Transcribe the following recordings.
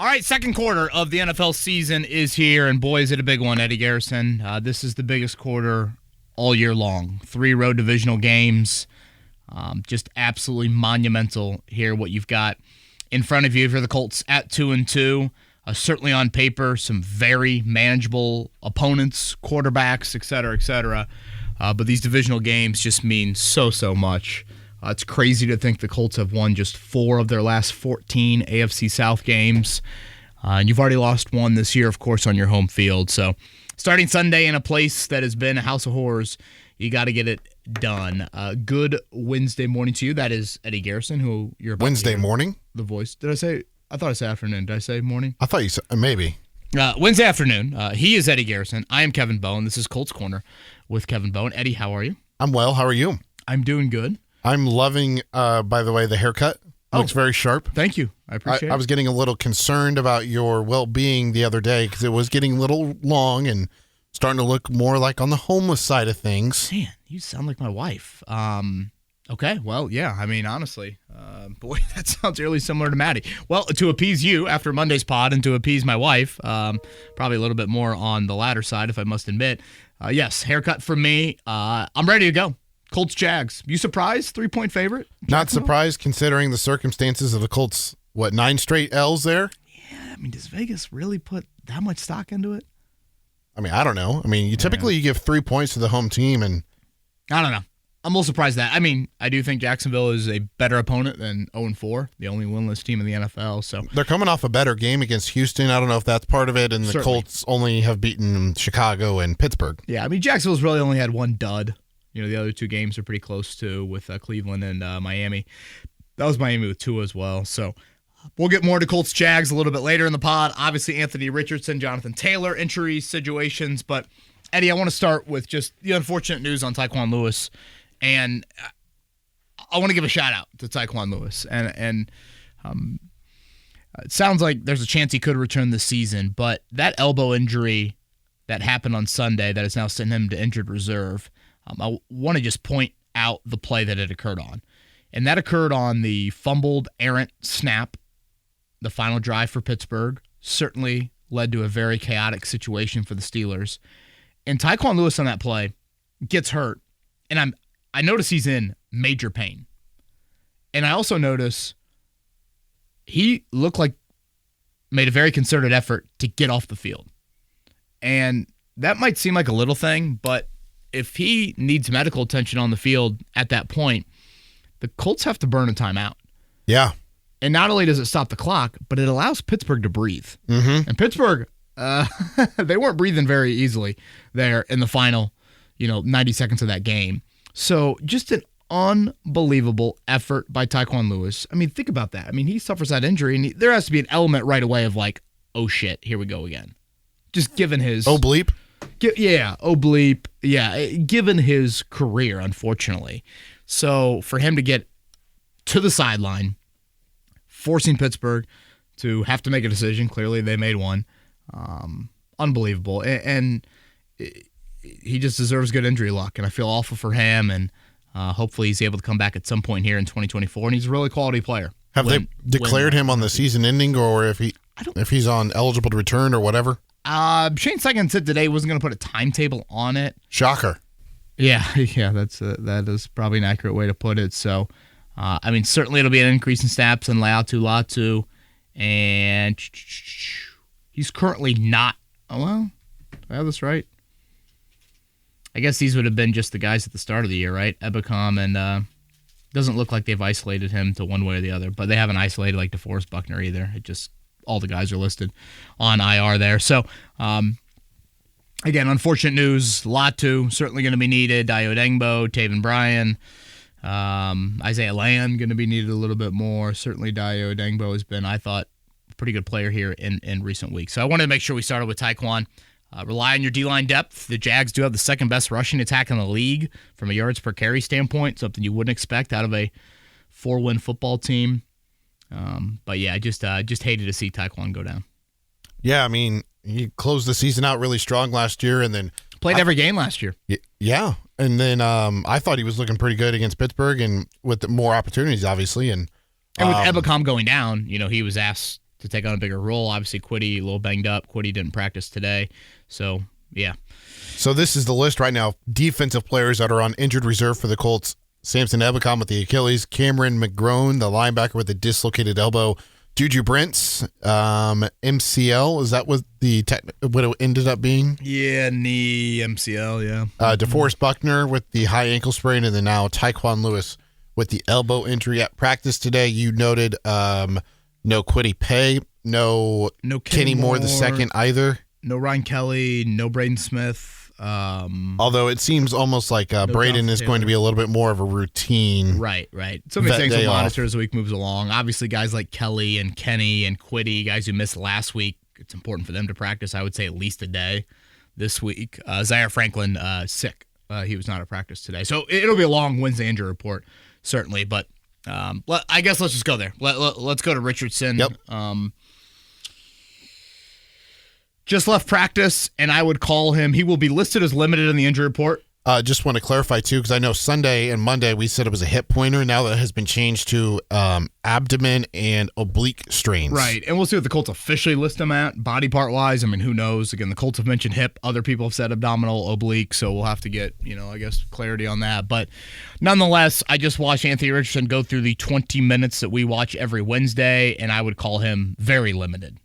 All right, second quarter of the NFL season is here, and boy, is it a big one, Eddie Garrison. This is the biggest quarter all year long. 3 road divisional games, just absolutely monumental here, what you've got in front of you for the Colts at 2-2. Certainly on paper, some very manageable opponents, quarterbacks, et cetera, et cetera. But these divisional games just mean so much. It's crazy to think the Colts have won just 4 of their last 14 AFC South games. And you've already lost 1 this year, of course, on your home field. So starting Sunday in a place that has been a house of horrors, you got to get it done. Good Wednesday morning to you. That is Eddie Garrison, who you're about Wednesday morning? The voice. Did I say? I thought I said afternoon. Did I say morning? I thought you said maybe. Wednesday afternoon. He is Eddie Garrison. I am Kevin Bowen. This is Colts Corner with Kevin Bowen. Eddie, how are you? I'm well. How are you? I'm doing good. I'm loving, by the way, the haircut. Looks very sharp. Thank you. I appreciate it. I was getting a little concerned about your well-being the other day because it was getting a little long and starting to look more like on the homeless side of things. Man, you sound like my wife. Okay, well, yeah. I mean, honestly, boy, that sounds really similar to Maddie. Well, to appease you after Monday's pod and to appease my wife, probably a little bit more on the latter side, if I must admit. Yes, haircut for me. I'm ready to go. Colts Jags. You surprised? 3-point favorite? Not surprised considering the circumstances of the Colts. 9 straight L's there? Yeah, I mean, does Vegas really put that much stock into it? I mean, I don't know. I mean, typically you give 3 points to the home team, and I don't know. I'm a little surprised that. I mean, I do think Jacksonville is a better opponent than 0-4, the only winless team in the NFL. So they're coming off a better game against Houston. I don't know if that's part of it, and the Colts only have beaten Chicago and Pittsburgh. Yeah, I mean, Jacksonville's really only had 1 dud. You know, the other 2 games are pretty close too with Cleveland and Miami. That was Miami with Tua as well. So we'll get more to Colts Jags a little bit later in the pod. Obviously, Anthony Richardson, Jonathan Taylor, injury situations. But, Eddie, I want to start with just the unfortunate news on Tyquan Lewis. And I want to give a shout-out to Tyquan Lewis. And it sounds like there's a chance he could return this season. But that elbow injury that happened on Sunday that has now sent him to injured reserve, I want to just point out the play that it occurred on. And that occurred on the fumbled errant snap, the final drive for Pittsburgh. Certainly led to a very chaotic situation for the Steelers. And Tyquan Lewis on that play gets hurt. And I notice he's in major pain. And I also notice he looked like made a very concerted effort to get off the field. And that might seem like a little thing, but if he needs medical attention on the field at that point, the Colts have to burn a timeout. Yeah. And not only does it stop the clock, but it allows Pittsburgh to breathe. Mm-hmm. And Pittsburgh, they weren't breathing very easily there in the final, 90 seconds of that game. So just an unbelievable effort by Tyquan Lewis. I mean, think about that. I mean, he suffers that injury, and there has to be an element right away of like, oh shit, here we go again. Just given his... Oh bleep? Yeah, oh bleep. Yeah, given his career, unfortunately. So for him to get to the sideline, forcing Pittsburgh to have to make a decision, clearly they made one, unbelievable. And he just deserves good injury luck, and I feel awful for him, and hopefully he's able to come back at some point here in 2024, and he's a really quality player. Have they declared him on the season ending, or if he's on eligible to return or whatever? Shane Steichen said today he wasn't going to put a timetable on it. Shocker. Yeah, that is probably an accurate way to put it. So, I mean, certainly it'll be an increase in snaps and Latu, and he's currently not. Oh, well, do I have this right? I guess these would have been just the guys at the start of the year, right? Ebicom, and doesn't look like they've isolated him to one way or the other, but they haven't isolated like DeForest Buckner either. It just all the guys are listed on IR there. So, again, unfortunate news. Latu certainly going to be needed. Dayo Dengbo, Taven Bryan, Isaiah Land going to be needed a little bit more. Certainly Dayo Dengbo has been, I thought, a pretty good player here in recent weeks. So I wanted to make sure we started with Tyquan. Rely on your D-line depth. The Jags do have the second best rushing attack in the league from a yards per carry standpoint, something you wouldn't expect out of a 4-win football team. But yeah, I just hated to see Tyquan go down. Yeah, I mean, he closed the season out really strong last year, and then played every game last year. Yeah, and then I thought he was looking pretty good against Pittsburgh, and with more opportunities, obviously, and with Ebicom going down, he was asked to take on a bigger role. Obviously, Kwity a little banged up. Kwity didn't practice today. So, yeah. So this is the list right now. Defensive players that are on injured reserve for the Colts. Samson Ebukam with the Achilles. Cameron McGrone, the linebacker with the dislocated elbow. Juju Brents, MCL. Is that what it ended up being? Yeah, knee, MCL, yeah. DeForest Buckner with the high ankle sprain, and then now Tyquan Lewis with the elbow injury at practice today. You noted no Kwity Paye, no Kenny Moore the second either. No Ryan Kelly, no Braden Smith. Although it seems almost like Braden is going to be a little bit more of a routine. Right. Some of these things will monitor as the week moves along. Obviously, guys like Kelly and Kenny and Kwity, guys who missed last week, it's important for them to practice, I would say, at least a day this week. Zaire Franklin, sick. He was not at practice today. So it'll be a long Wednesday injury report, certainly. But I guess let's just go there. Let's go to Richardson. Yep. Just left practice, and I would call him. He will be listed as limited in the injury report. Just want to clarify, too, because I know Sunday and Monday we said it was a hip pointer. Now that has been changed to abdomen and oblique strains. Right, and we'll see what the Colts officially list him at, body part-wise. I mean, who knows? Again, the Colts have mentioned hip. Other people have said abdominal, oblique, so we'll have to get, I guess, clarity on that. But nonetheless, I just watched Anthony Richardson go through the 20 minutes that we watch every Wednesday, and I would call him very limited.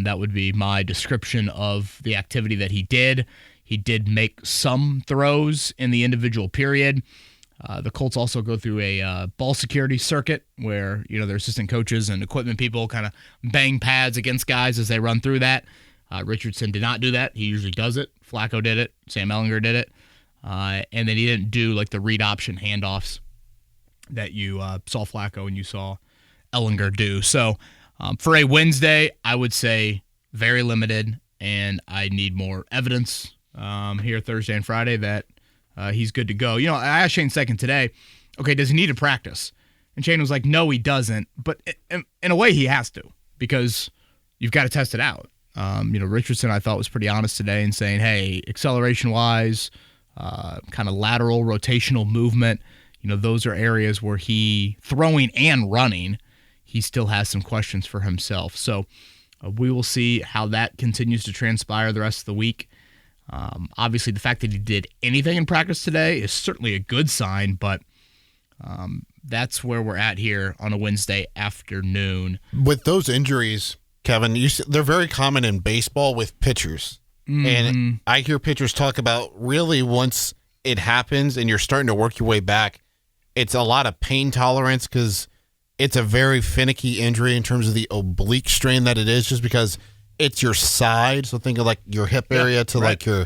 That would be my description of the activity that he did. He did make some throws in the individual period. The Colts also go through a ball security circuit where, their assistant coaches and equipment people kind of bang pads against guys as they run through that. Richardson did not do that. He usually does it. Flacco did it. Sam Ehlinger did it. And then he didn't do like the read option handoffs that you saw Flacco and you saw Ehlinger do. So, for a Wednesday, I would say very limited, and I need more evidence here Thursday and Friday that he's good to go. I asked Shane Second today, okay, does he need to practice? And Shane was like, no, he doesn't. But in a way, he has to because you've got to test it out. Richardson, I thought, was pretty honest today in saying, hey, acceleration-wise, kind of lateral rotational movement, those are areas where he, throwing and running, he still has some questions for himself. So we will see how that continues to transpire the rest of the week. Obviously, the fact that he did anything in practice today is certainly a good sign, but that's where we're at here on a Wednesday afternoon. With those injuries, Kevin, they're very common in baseball with pitchers. Mm-hmm. And I hear pitchers talk about really once it happens and you're starting to work your way back, it's a lot of pain tolerance because it's a very finicky injury in terms of the oblique strain that it is, just because it's your side. So think of like your hip area to like your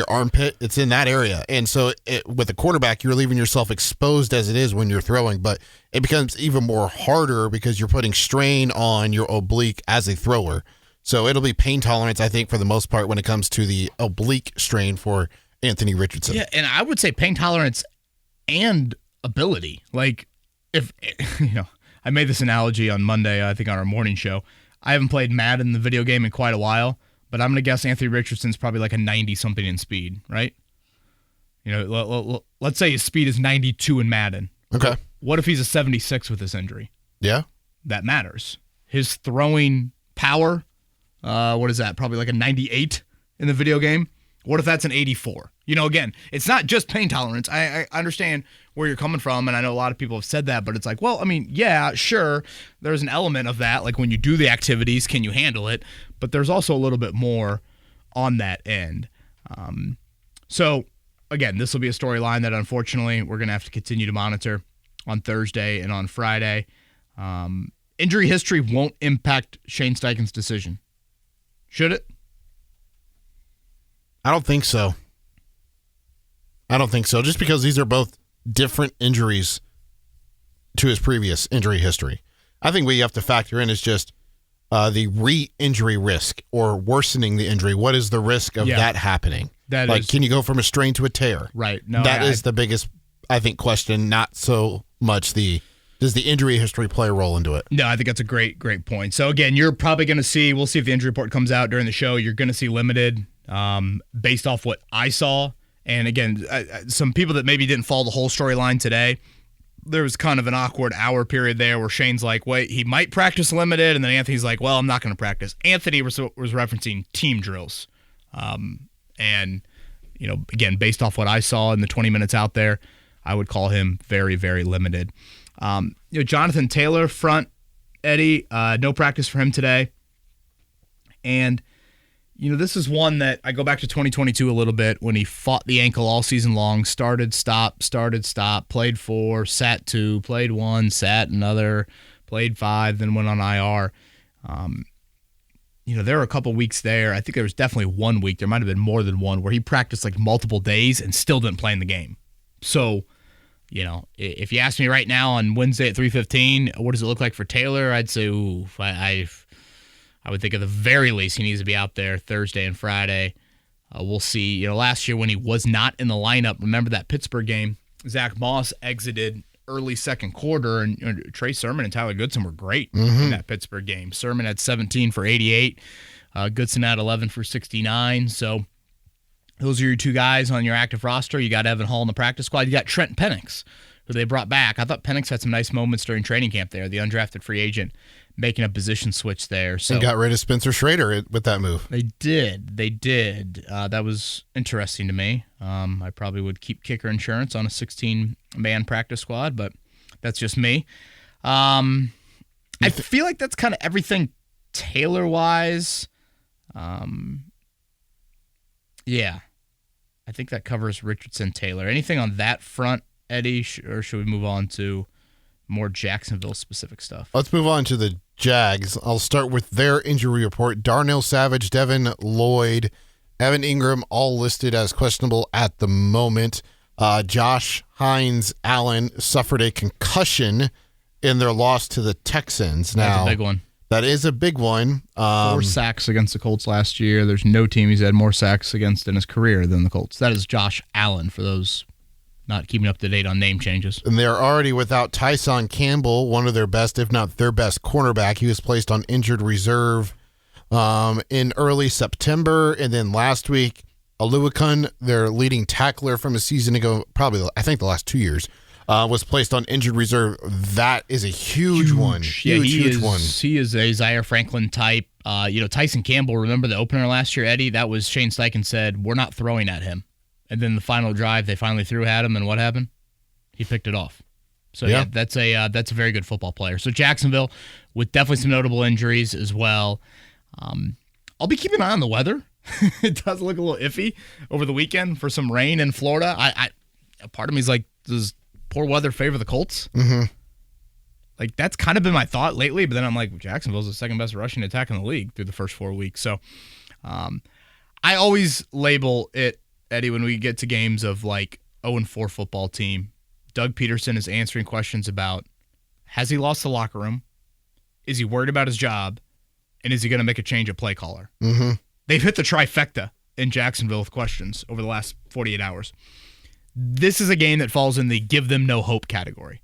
armpit. It's in that area. And so with a quarterback, you're leaving yourself exposed as it is when you're throwing, but it becomes even more harder because you're putting strain on your oblique as a thrower. So it'll be pain tolerance, I think, for the most part when it comes to the oblique strain for Anthony Richardson. Yeah, and I would say pain tolerance and ability. Like, if I made this analogy on Monday, I think on our morning show. I haven't played Madden, the video game, in quite a while, but I'm going to guess Anthony Richardson's probably like a 90-something in speed, right? Let's say his speed is 92 in Madden. Okay. What if he's a 76 with this injury? Yeah. That matters. His throwing power, what is that? Probably like a 98 in the video game. What if that's an 84? Again, it's not just pain tolerance. I understand where you're coming from, and I know a lot of people have said that, but it's like, well, I mean, yeah, sure, there's an element of that. Like when you do the activities, can you handle it? But there's also a little bit more on that end. So, again, this will be a storyline that unfortunately we're going to have to continue to monitor on Thursday and on Friday. Injury history won't impact Shane Steichen's decision. Should it? I don't think so. Just because these are both different injuries to his previous injury history. I think what you have to factor in is just the re-injury risk or worsening the injury. What is the risk of that happening? Can you go from a strain to a tear? Right. No, that is the biggest, I think, question. Not so much does the injury history play a role into it? No, I think that's a great point. So again, you're probably going to see, we'll see if the injury report comes out during the show. You're going to see limited based off what I saw. And again, some people that maybe didn't follow the whole storyline today, there was kind of an awkward hour period there where Shane's like, wait, he might practice limited, and then Anthony's like, well, I'm not going to practice. Anthony was referencing team drills. And, again, based off what I saw in the 20 minutes out there, I would call him very, very limited. Jonathan Taylor, front, Eddie, no practice for him today. And, this is one that I go back to 2022 a little bit when he fought the ankle all season long, started, stop, played 4, sat 2, played 1, sat another, played 5, then went on IR. There were a couple weeks there. I think there was definitely 1 week. There might have been more than one where he practiced like multiple days and still didn't play in the game. So, if you ask me right now on Wednesday at 3:15, what does it look like for Taylor? I'd say, I would think at the very least he needs to be out there Thursday and Friday. We'll see. Last year when he was not in the lineup, remember that Pittsburgh game, Zach Moss exited early second quarter, and Trey Sermon and Tyler Goodson were great in that Pittsburgh game. Sermon had 17 for 88. Goodson had 11 for 69. So those are your two guys on your active roster. You got Evan Hall in the practice squad. You got Trent Penix, who they brought back. I thought Penix had some nice moments during training camp there, the undrafted free agent, making a position switch there. So and got rid of Spencer Schrader with that move. They did. That was interesting to me. I probably would keep kicker insurance on a 16-man practice squad, but that's just me. I feel like that's kind of everything Taylor-wise. Yeah. I think that covers Richardson, Taylor. Anything on that front, Eddie, or should we move on to more Jacksonville-specific stuff? Let's move on to the Jags. I'll start with their injury report. Darnell Savage, Devin Lloyd, Evan Ingram, all listed as questionable at the moment. Josh Hines Allen suffered a concussion in their loss to the Texans. Now, that's a big one. That is a big one. 4 sacks against the Colts last year. There's no team he's had more sacks against in his career than the Colts. That is Josh Allen, for those not keeping up to date on name changes. And they're already without Tyson Campbell, one of their best, if not their best cornerback. He was placed on injured reserve in early September. And then last week, Aluakun, their leading tackler from a season ago, probably I think the last 2 years, was placed on injured reserve. That is a huge one. Huge one. He is a Zaire Franklin type. Tyson Campbell, remember the opener last year, Eddie? That was Shane Steichen said, we're not throwing at him. And then the final drive, they finally threw at him, and what happened? He picked it off. So yeah, that's a very good football player. So Jacksonville, with definitely some notable injuries as well. I'll be keeping an eye on the weather. It does look a little iffy over the weekend for some rain in Florida. A part of me is like, does poor weather favor the Colts? Mm-hmm. Like, that's kind of been my thought lately, but then I'm like, Jacksonville's the second best rushing attack in the league through the first 4 weeks. So I always label it, Eddie, when we get to games of like 0-4 football team, Doug Peterson is answering questions about, has he lost the locker room? Is he worried about his job? And is he going to make a change of play caller? Mm-hmm. They've hit the trifecta in Jacksonville with questions over the last 48 hours. This is a game that falls in the give them no hope category.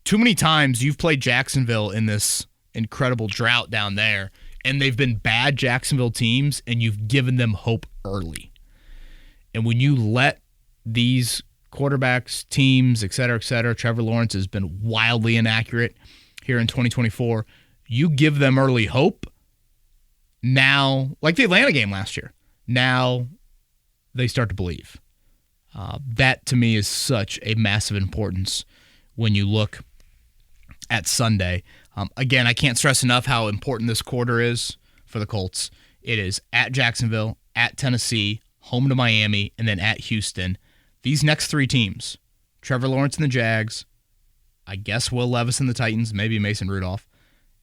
Too many times you've played Jacksonville in this incredible drought down there, and they've been bad Jacksonville teams, and you've given them hope early. And when you let these quarterbacks, teams, et cetera, Trevor Lawrence has been wildly inaccurate here in 2024. You give them early hope. Now, like the Atlanta game last year, now they start to believe. That, to me, is such a massive importance when you look at Sunday. Again, I can't stress enough how important this quarter is for the Colts. It is at Jacksonville, at Tennessee, home to Miami, and then at Houston. These next 3 teams, Trevor Lawrence and the Jags, I guess Will Levis and the Titans, maybe Mason Rudolph,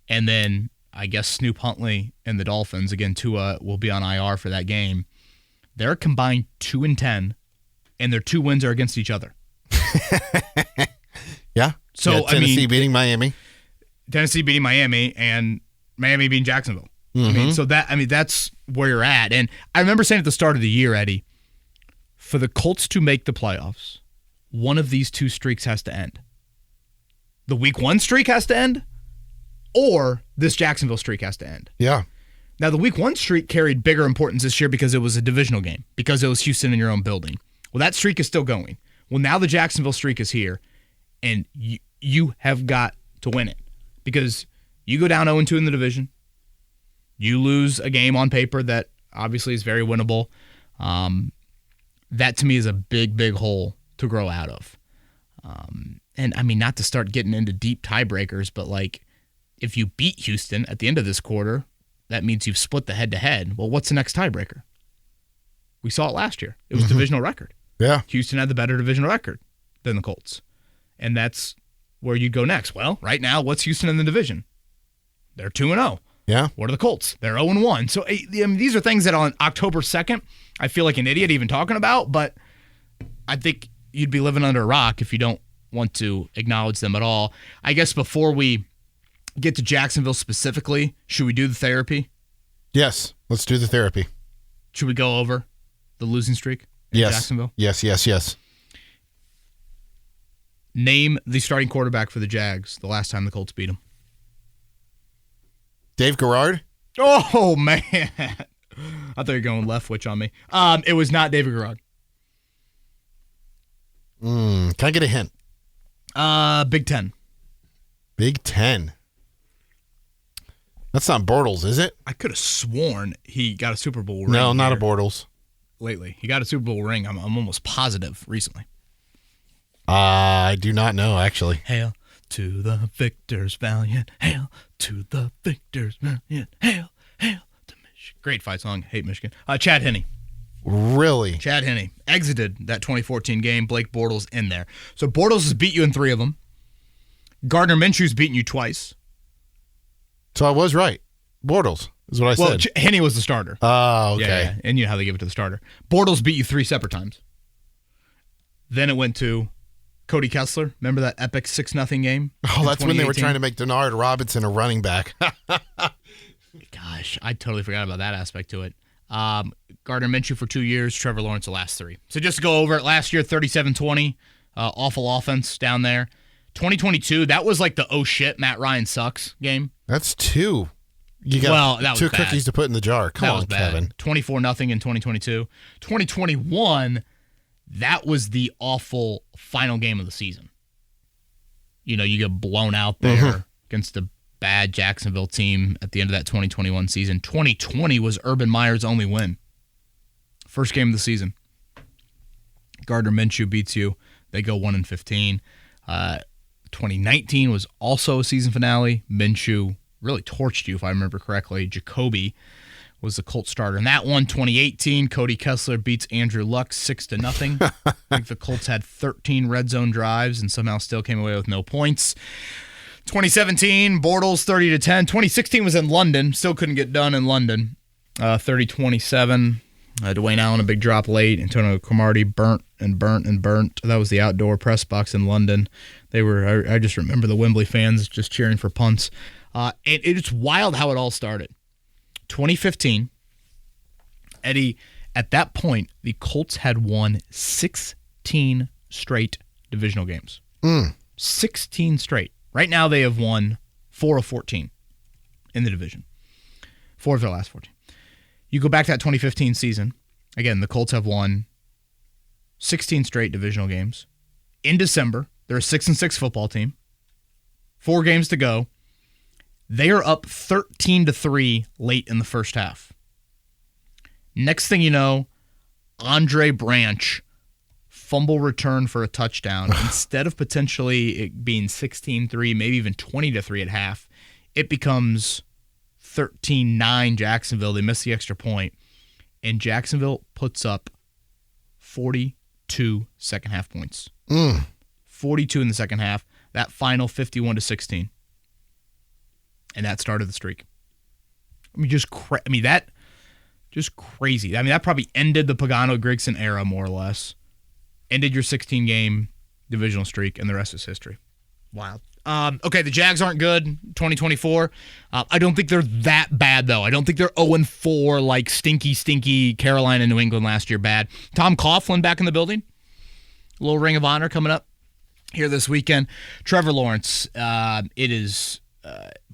and then I guess Snoop Huntley and the Dolphins. Again, Tua will be on IR for that game. They're combined 2-10, and their 2 wins are against each other. Yeah. So Tennessee beating Miami. Tennessee beating Miami, and Miami beating Jacksonville. Mm-hmm. That's where you're at. And I remember saying at the start of the year, Eddie, for the Colts to make the playoffs, one of these 2 streaks has to end. The week 1 streak has to end, or this Jacksonville streak has to end. Yeah. Now, the week 1 streak carried bigger importance this year because it was a divisional game, because it was Houston in your own building. Well, that streak is still going. Well, now the Jacksonville streak is here. And you have got to win it because you go down 0-2 in the division. You lose a game on paper that obviously is very winnable. That to me is a big, big hole to grow out of. And I mean, not to start getting into deep tiebreakers, but like if you beat Houston at the end of this quarter, that means you've split the head-to-head. Well, what's the next tiebreaker? We saw it last year. It was divisional record. Yeah. Houston had the better divisional record than the Colts. And that's where you'd go next. Well, right now, what's Houston in the division? They're 2-0. Yeah. What are the Colts? They're 0-1. So I mean, these are things that on October 2nd, I feel like an idiot even talking about, but I think you'd be living under a rock if you don't want to acknowledge them at all. I guess before we get to Jacksonville specifically, should we do the therapy? Yes. Let's do the therapy. Should we go over the losing streak in Jacksonville? Yes. Name the starting quarterback for the Jags the last time the Colts beat them. Dave Garrard? Oh, man. I thought you were going Leftwich on me. It was not David Garrard. Can I get a hint? Big Ten. Big Ten. That's not Bortles, is it? I could have sworn he got a Super Bowl ring. No, not a Bortles. Lately. He got a Super Bowl ring. I'm almost positive recently. I do not know, actually. Hail to the victors valiant. Hail to the victors valiant. Hail to Michigan. Great fight song. Hate Michigan. Chad Henne. Really? Chad Henne exited that 2014 game. Blake Bortles in there. So Bortles has beat you in 3 of them. Gardner Minshew's beaten you twice. So I was right. Bortles is what I said. Well, Henne was the starter. Oh, okay. Yeah. And you know how they give it to the starter. Bortles beat you 3 separate times. Then it went to Cody Kessler. Remember that epic 6-0 game? Oh, that's when they were trying to make Denard Robinson a running back. Gosh, I totally forgot about that aspect to it. Gardner Minshew for 2 years, Trevor Lawrence the last 3. So just to go over it, last year, 37-20. Awful offense down there. 2022, that was like the oh shit, Matt Ryan sucks game. That's 2. You got that was 2 bad. cookies to put in the jar. Come on, Kevin. 24-0 in 2022. 2021, that was the awful final game of the season. You know, you get blown out there against a bad Jacksonville team at the end of that 2021 season. 2020 was Urban Meyer's only win. First game of the season. Gardner Minshew beats you. They go 1-15. 2019 was also a season finale. Minshew really torched you, if I remember correctly. Jacoby was the Colts starter in that one. 2018, Cody Kessler beats Andrew Luck 6-0. I think the Colts had 13 red zone drives and somehow still came away with no points. 2017, Bortles 30-10. 2016 was in London. Still couldn't get done in London. 30-27. Dwayne Allen, a big drop late. Antonio Cromartie burnt. That was the outdoor press box in London. They were. I just remember the Wembley fans just cheering for punts. It's wild how it all started. 2015, Eddie, at that point, the Colts had won 16 straight divisional games. 16 straight. Right now they have won 4 of 14 in the division. 4 of their last 14. You go back to that 2015 season. Again, the Colts have won 16 straight divisional games. In December, they're a 6-6 football team. 4 games to go. They are up 13-3 late in the first half. Next thing you know, Andre Branch fumble return for a touchdown. Instead of potentially it being 16-3, maybe even 20-3 at half, it becomes 13-9 Jacksonville. They miss the extra point. And Jacksonville puts up 42 second half points. 42 in the second half. That final 51-16. And that started the streak. Just crazy. I mean, that probably ended the Pagano-Grigson era, more or less. Ended your 16-game divisional streak, and the rest is history. Wild. Okay, the Jags aren't good. 2024. I don't think they're that bad, though. I don't think they're 0-4 like stinky Carolina and New England last year bad. Tom Coughlin back in the building. A little Ring of Honor coming up here this weekend. Trevor Lawrence, it is...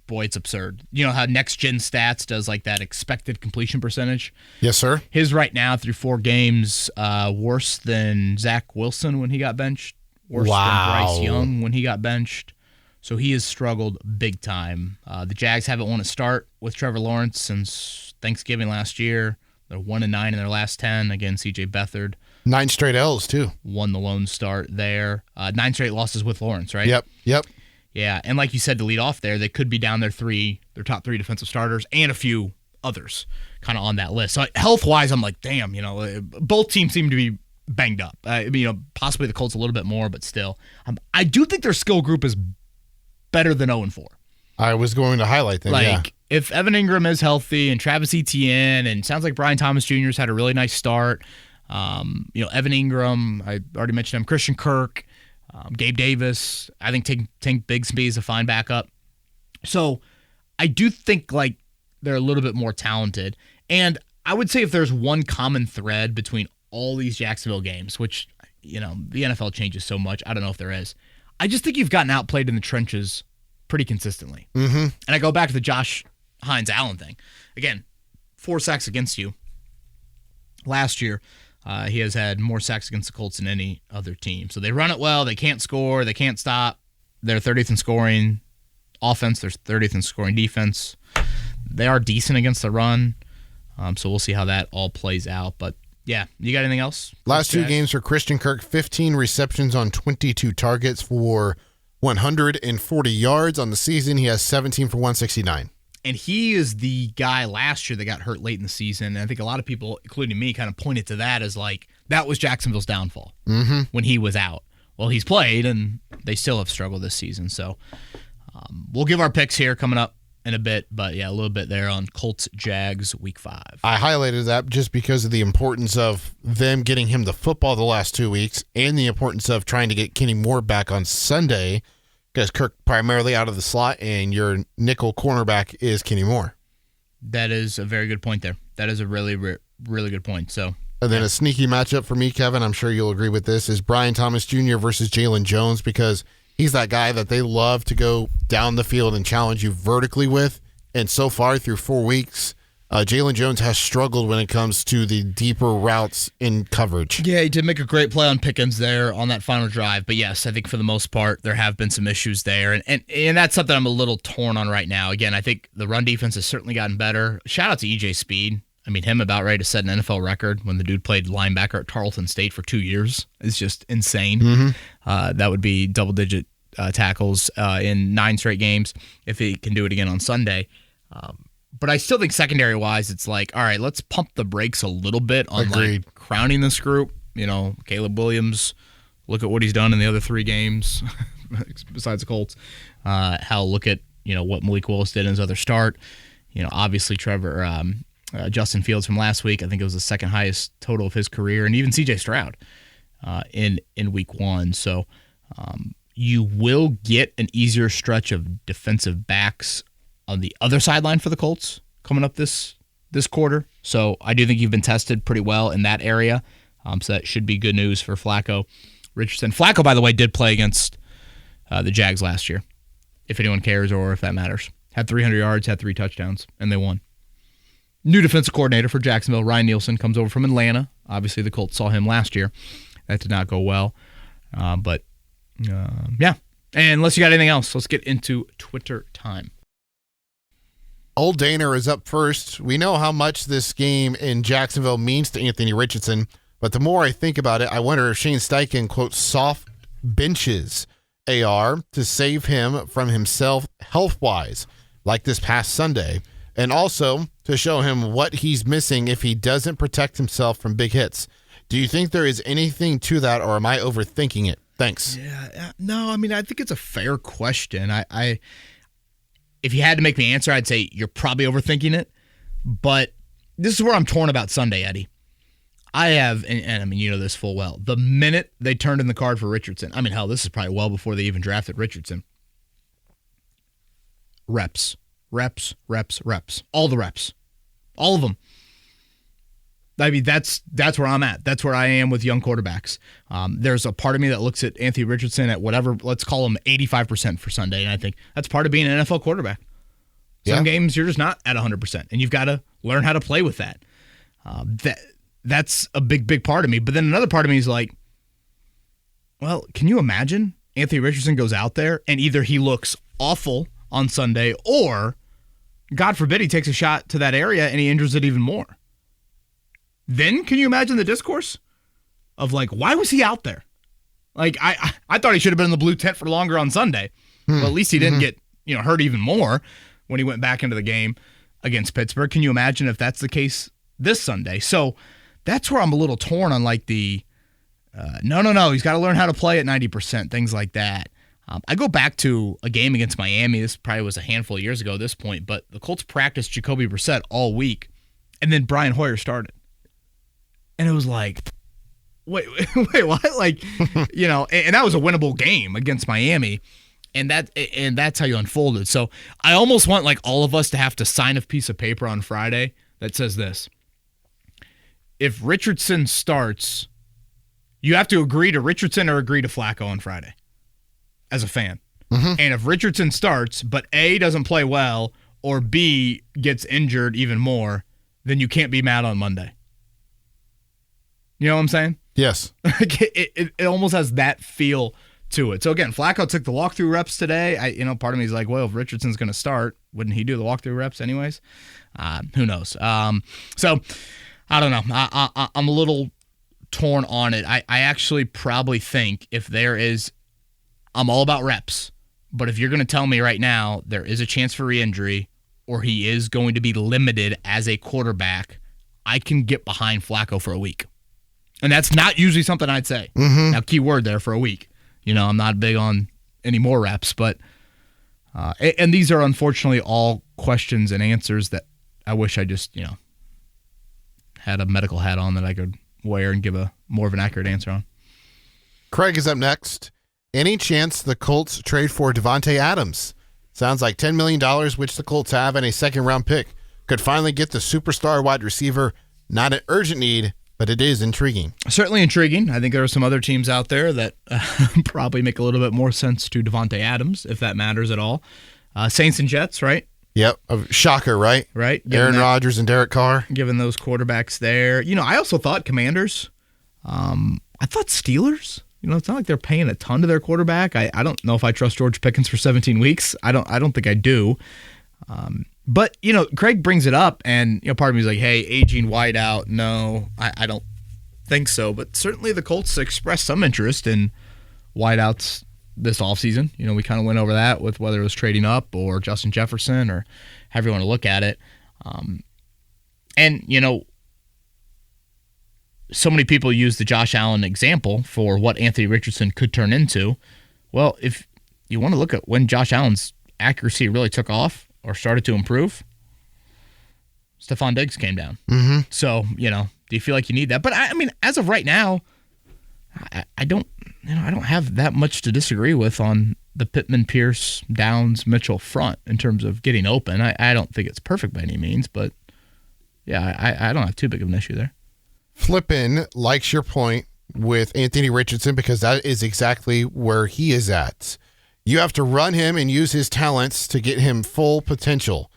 boy, it's absurd. You know how Next Gen Stats does like that expected completion percentage? Yes, sir. His right now through 4 games, worse than Zach Wilson when he got benched worse Wow. than Bryce Young when he got benched. So he has struggled big time. The Jags haven't won a start with Trevor Lawrence since Thanksgiving last year. They're 1-9 in their last 10. Again, C.J. Beathard 9 straight L's, too. won the lone start there. 9 straight losses with Lawrence, right? Yep. Yeah, and like you said, to lead off there, they could be down their top 3 defensive starters and a few others kind of on that list. So health-wise, I'm like, damn, both teams seem to be banged up. Possibly the Colts a little bit more, but still. I do think their skill group is better than 0-4. I was going to highlight that, if Evan Ingram is healthy and Travis Etienne, and sounds like Brian Thomas Jr. has had a really nice start. Evan Ingram, I already mentioned him, Christian Kirk, Gabe Davis. I think Tank Bigsby is a fine backup. So I do think they're a little bit more talented. And I would say if there's one common thread between all these Jacksonville games, which, the NFL changes so much, I don't know if there is. I just think you've gotten outplayed in the trenches pretty consistently. Mm-hmm. And I go back to the Josh Hines-Allen thing. Again, 4 sacks against you. Last year, he has had more sacks against the Colts than any other team. So they run it well. They can't score. They can't stop. They're 30th in scoring offense. They're 30th in scoring defense. They are decent against the run. So we'll see how that all plays out. But, yeah, you got anything else? Last 2 games for Christian Kirk, 15 receptions on 22 targets for 140 yards on the season. He has 17 for 169. And he is the guy last year that got hurt late in the season. And I think a lot of people, including me, kind of pointed to that as that was Jacksonville's downfall when he was out. Well, he's played, and they still have struggled this season. So we'll give our picks here coming up in a bit. But, yeah, a little bit there on Colts-Jags Week 5. I highlighted that just because of the importance of them getting him the football the last 2 weeks and the importance of trying to get Kenny Moore back on Sunday, because Kirk primarily out of the slot and your nickel cornerback is Kenny Moore. That is a very good point there. That is a really, really good point. So, and then a sneaky matchup for me, Kevin, I'm sure you'll agree with this, is Brian Thomas Jr. versus Jalen Jones, because he's that guy that they love to go down the field and challenge you vertically with. And so far through 4 weeks, Jalen Jones has struggled when it comes to the deeper routes in coverage. Yeah, he did make a great play on Pickens there on that final drive. But yes, I think for the most part, there have been some issues there. And that's something I'm a little torn on right now. Again, I think the run defense has certainly gotten better. Shout out to EJ Speed. I mean, him about ready to set an NFL record when the dude played linebacker at Tarleton State for 2 years. It's just insane. Mm-hmm. That would be double-digit tackles in 9 straight games if he can do it again on Sunday. But I still think secondary-wise, it's all right, let's pump the brakes a little bit on crowning this group. Caleb Williams, look at what he's done in the other 3 games besides the Colts. Look at, what Malik Willis did in his other start. Obviously Justin Fields from last week, I think it was the second highest total of his career, and even C.J. Stroud in Week 1. So you will get an easier stretch of defensive backs on the other sideline for the Colts coming up this quarter. So I do think you've been tested pretty well in that area. So that should be good news for Flacco. Richardson. Flacco, by the way, did play against the Jags last year, if anyone cares or if that matters. Had 300 yards, had 3 touchdowns, and they won. New defensive coordinator for Jacksonville, Ryan Nielsen, comes over from Atlanta. Obviously, the Colts saw him last year. That did not go well. Yeah. And unless you got anything else, let's get into Twitter time. Old Daner is up first. We know how much this game in Jacksonville means to Anthony Richardson, but the more I think about it, I wonder if Shane Steichen, quote, soft benches AR to save him from himself health-wise, like this past Sunday, and also to show him what he's missing if he doesn't protect himself from big hits. Do you think there is anything to that, or am I overthinking it? Thanks. Yeah, no, I mean, I think it's a fair question. I if you had to make me answer, I'd say you're probably overthinking it. But this is where I'm torn about Sunday, Eddie. I have, and I mean, you know this full well, the minute they turned in the card for Richardson, I mean, hell, this is probably well before they even drafted Richardson. Reps. All the reps. All of them. I mean, that's where I'm at. That's where I am with young quarterbacks. There's a part of me that looks at Anthony Richardson at whatever, let's call him 85% for Sunday, and I think that's part of being an NFL quarterback. Some games you're just not at 100%, and you've got to learn how to play with that. That's a big part of me. But then another part of me is like, Well, can you imagine Anthony Richardson goes out there and either he looks awful on Sunday or, God forbid, he takes a shot to that area and he injures it even more. Then can you imagine the discourse of like, why was he out there? Like, I thought he should have been in the blue tent for longer on Sunday. But at least he didn't get hurt even more when he went back into the game against Pittsburgh. Can you imagine if that's the case this Sunday? So that's where I'm a little torn on like the no, he's got to learn how to play at 90%, things like that. I go back to a game against Miami. This probably was a handful of years ago at this point, but the Colts practiced Jacoby Brissett all week, and then Brian Hoyer started. And it was like, wait, what? Like, and that was a winnable game against Miami, and that's how you unfolded. So I almost want like all of us to have to sign a piece of paper on Friday that says this: if Richardson starts, you have to agree to Richardson or agree to Flacco on Friday as a fan. And if Richardson starts, but A, doesn't play well, or B, gets injured even more, then you can't be mad on Monday. You know what I'm saying? Yes. it almost has that feel to it. So again, Flacco took the walkthrough reps today. Part of me is like, well, if Richardson's going to start, wouldn't he do the walkthrough reps anyways? Who knows? So I don't know. I'm a little torn on it. I actually probably think if there is, I'm all about reps, but if you're going to tell me right now there is a chance for re-injury or he is going to be limited as a quarterback, I can get behind Flacco for a week. And that's not usually something I'd say. Now, key word there, for a week. I'm not big on any more reps, but and these are unfortunately all questions and answers that I wish I just, had a medical hat on that I could wear and give a more of an accurate answer on. Craig is up next. Any chance the Colts trade for Devontae Adams? Sounds like $10 million, which the Colts have, and a second-round pick. Could finally get the superstar wide receiver. Not an urgent need, but it is intriguing. Certainly intriguing. I think there are some other teams out there that probably make a little bit more sense to Devontae Adams, if that matters at all. Saints and Jets, right? Yep. Shocker, right? Right. Aaron Rodgers and Derek Carr. Given those quarterbacks there. I also thought Commanders. I thought Steelers. It's not like they're paying a ton to their quarterback. I don't know if I trust George Pickens for 17 weeks. I don't think I do. But, Craig brings it up, and, part of me is like, hey, aging wideout, no, I don't think so. But certainly the Colts expressed some interest in wideouts this offseason. We kind of went over that with whether it was trading up or Justin Jefferson or however you want to look at it. So many people use the Josh Allen example for what Anthony Richardson could turn into. Well, if you want to look at when Josh Allen's accuracy really took off or started to improve, Stephon Diggs came down. So, do you feel like you need that? But I mean, as of right now, I don't have that much to disagree with on the Pittman, Pierce, Downs, Mitchell front in terms of getting open. I don't think it's perfect by any means, but yeah, I don't have too big of an issue there. Flippin likes your point with Anthony Richardson because that is exactly where he is at. You have to run him and use his talents to get him full potential.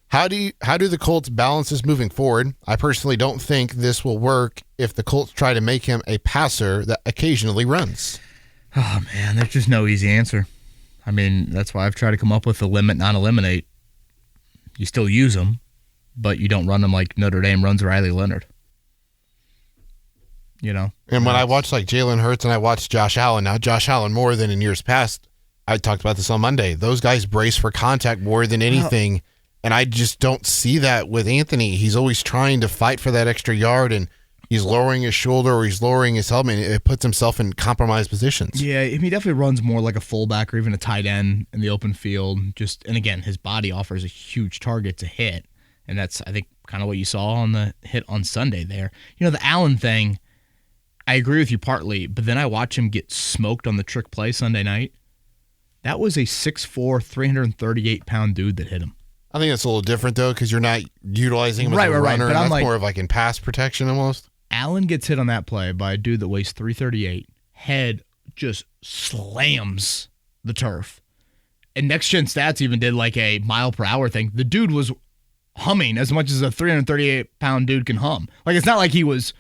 How do the Colts balance this moving forward? I personally don't think this will work if the Colts try to make him a passer that occasionally runs. Oh, man, there's just no easy answer. I mean, that's why I've tried to come up with a limit, not eliminate. You still use them, but you don't run them like Notre Dame runs Riley Leonard. And when I watch like Jalen Hurts and I watch Josh Allen, now Josh Allen more than in years past, I talked about this on Monday. Those guys brace for contact more than anything, and I just don't see that with Anthony. He's always trying to fight for that extra yard, and he's lowering his shoulder or he's lowering his helmet. It puts himself in compromised positions. Yeah, he definitely runs more like a fullback or even a tight end in the open field. And again, his body offers a huge target to hit, and that's, I think, kind of what you saw on the hit on Sunday there. The Allen thing, I agree with you partly, but then I watch him get smoked on the trick play Sunday night. That was a 6'4", 338-pound dude that hit him. I think that's a little different, though, because you're not utilizing him as a runner. But That's like, more of like in pass protection almost. Allen gets hit on that play by a dude that weighs 338. Head just slams the turf. And Next Gen Stats even did like a mile per hour thing. The dude was humming as much as a 338-pound dude can hum. Like, it's not like he was,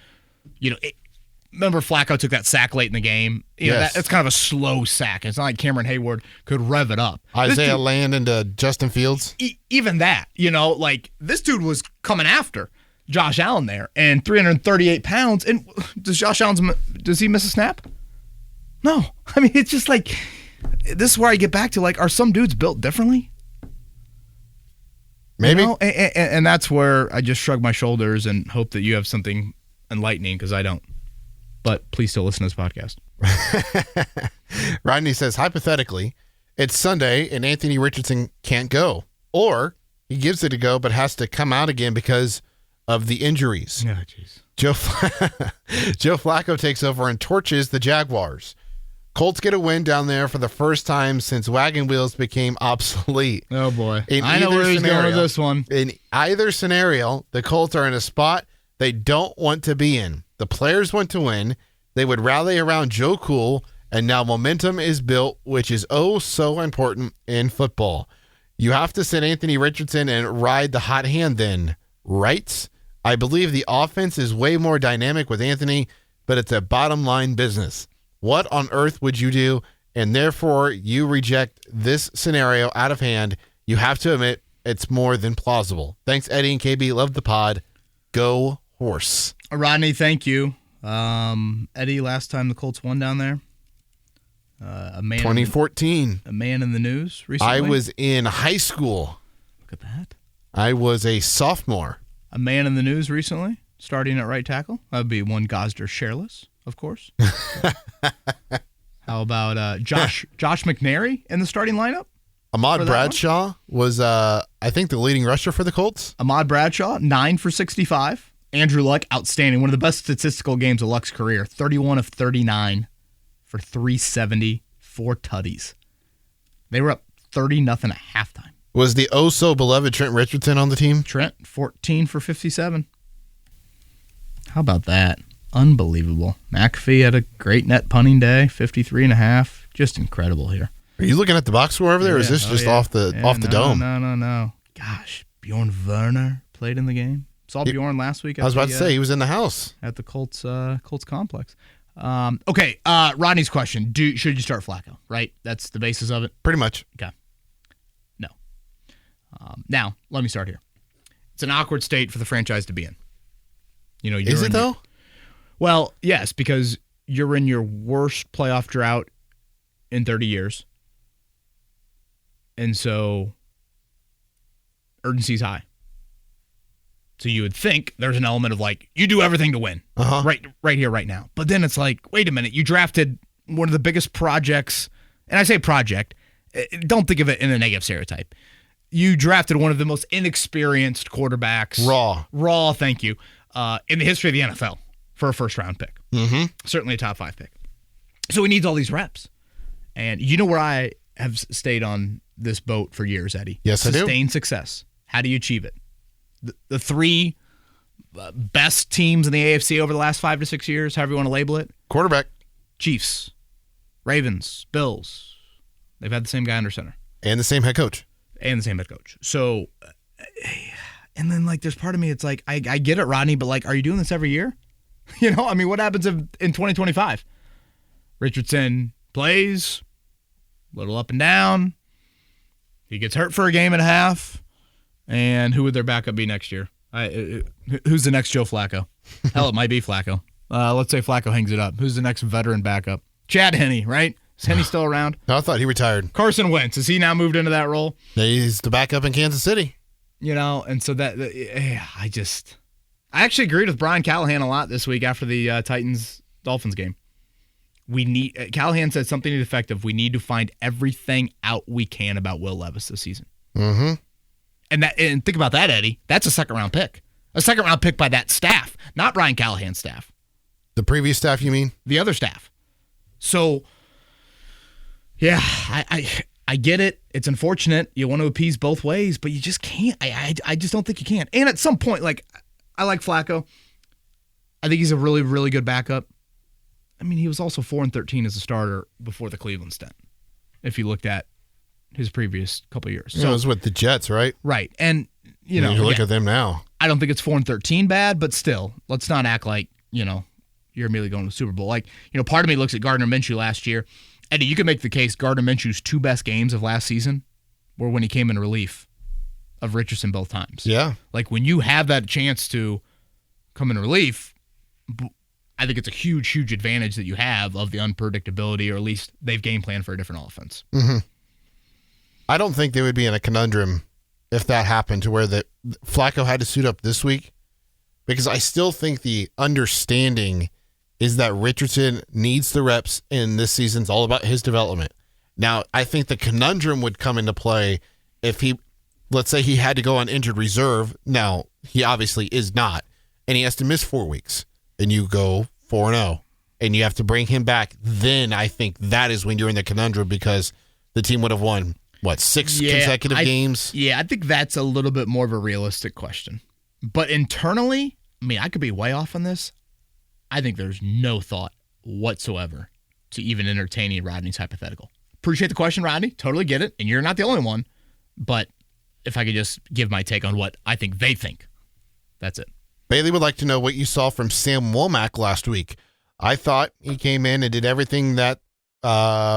remember Flacco took that sack late in the game. You know, Yes. that's kind of a slow sack. It's not like Cameron Hayward could rev it up. Isaiah Land into Justin Fields. Even that, you know, like this dude was coming after Josh Allen there, and 338 pounds. And does he miss a snap? No. I mean, it's just like, this is where I get back to, like, are some dudes built differently? Maybe. You know? And that's where I just shrug my shoulders and hope that you have something enlightening, because I don't. But please still listen to this podcast. Rodney says, hypothetically, it's Sunday and Anthony Richardson can't go. Or he gives it a go but has to come out again because of the injuries. Oh, jeez. Joe Flacco takes over and torches the Jaguars. Colts get a win down there for the first time since wagon wheels became obsolete. Oh, boy. I know where he's going with this one. In either scenario, the Colts are in a spot they don't want to be in. The players want to win. They would rally around Joe Cool, and now momentum is built, which is oh so important in football. You have to sit Anthony Richardson and ride the hot hand then, right? I believe the offense is way more dynamic with Anthony, but it's a bottom line business. What on earth would you do? And therefore, you reject this scenario out of hand. You have to admit it's more than plausible. Thanks, Eddie and KB. Love the pod. Go Horse. Rodney, thank you. Eddie, last time the Colts won down there, a man 2014. A man in the news recently. I was in high school. Look at that. I was a sophomore. A man in the news recently, starting at right tackle. That would be one Gosder Shareless, of course. How about Josh McNary in the starting lineup? Ahmad Bradshaw was, I think, the leading rusher for the Colts. Ahmad Bradshaw, 9 for 65. Andrew Luck, outstanding. One of the best statistical games of Luck's career. 31 of 39 for 370, 4 tutties. They were up 30-0 at halftime. Was the oh-so-beloved Trent Richardson on the team? Trent, 14 for 57. How about that? Unbelievable. McAfee had a great net punting day, 53.5. Just incredible here. Are you looking at the box score over there, or is this just off the dome? No. Gosh, Bjorn Werner played in the game. Saw Bjorn last week. I was about to say, he was in the house. At the Colts complex. Okay, Rodney's question. Should you start Flacco, right? That's the basis of it? Pretty much. Okay. No. Now, let me start here. It's an awkward state for the franchise to be in. You know, Is it, though? Well, yes, because you're in your worst playoff drought in 30 years. And so urgency's high. So you would think there's an element of like, you do everything to win right here, right now. But then it's like, wait a minute, you drafted one of the biggest projects, and I say project, don't think of it in a negative stereotype. You drafted one of the most inexperienced quarterbacks. Raw, thank you, in the history of the NFL for a first-round pick. Mm-hmm. Certainly a top 5 pick. So he needs all these reps. And you know where I have stayed on this boat for years, Eddie? Yes, I do. Sustained success. How do you achieve it? The 3 best teams in the AFC over the last 5 to 6 years, however you want to label it. Quarterback. Chiefs, Ravens, Bills. They've had the same guy under center. And the same head coach. So, and then, like, there's part of me, it's like, I get it, Rodney, but, like, are you doing this every year? You know, I mean, what happens in 2025? Richardson plays, a little up and down. He gets hurt for a game and a half. And who would their backup be next year? Who's the next Joe Flacco? Hell, it might be Flacco. Let's say Flacco hangs it up. Who's the next veteran backup? Chad Henne, right? Is Henne still around? No, I thought he retired. Carson Wentz. Has he now moved into that role? He's the backup in Kansas City. You know, and so I actually agreed with Brian Callahan a lot this week after the Titans-Dolphins game. Callahan said something effective. We need to find everything out we can about Will Levis this season. Mm-hmm. And think about that, Eddie. That's a second-round pick. A second-round pick by that staff, not Brian Callahan's staff. The previous staff, you mean? The other staff. So, yeah, I get it. It's unfortunate. You want to appease both ways, but you just can't. I just don't think you can. And at some point, like, I like Flacco. I think he's a really, really good backup. I mean, he was also 4-13 as a starter before the Cleveland stint, if you looked at his previous couple of years. So it was with the Jets, right? Right. And, you look at them now. I don't think it's 4-13 bad, but still, let's not act like, he you're immediately going to the Super Bowl. Like, part of me looks at Gardner Minshew last year. Eddie, you can make the case Gardner Minshew's 2 best games of last season were when he came in relief of Richardson both times. Yeah. Like, when you have that chance to come in relief, I think it's a huge, huge advantage that you have of the unpredictability, or at least they've game planned for a different offense. Mm-hmm. I don't think they would be in a conundrum if that happened, to where Flacco had to suit up this week, because I still think the understanding is that Richardson needs the reps, and this season's all about his development. Now, I think the conundrum would come into play if let's say he had to go on injured reserve. Now, he obviously is not, and he has to miss 4 weeks, and you go 4-0, and you have to bring him back. Then I think that is when you're in the conundrum, because the team would have won, 6 consecutive games? Yeah, I think that's a little bit more of a realistic question. But internally, I could be way off on this. I think there's no thought whatsoever to even entertaining Rodney's hypothetical. Appreciate the question, Rodney. Totally get it. And you're not the only one. But if I could just give my take on what I think they think, that's it. Bailey would like to know what you saw from Sam Womack last week. I thought he came in and did everything that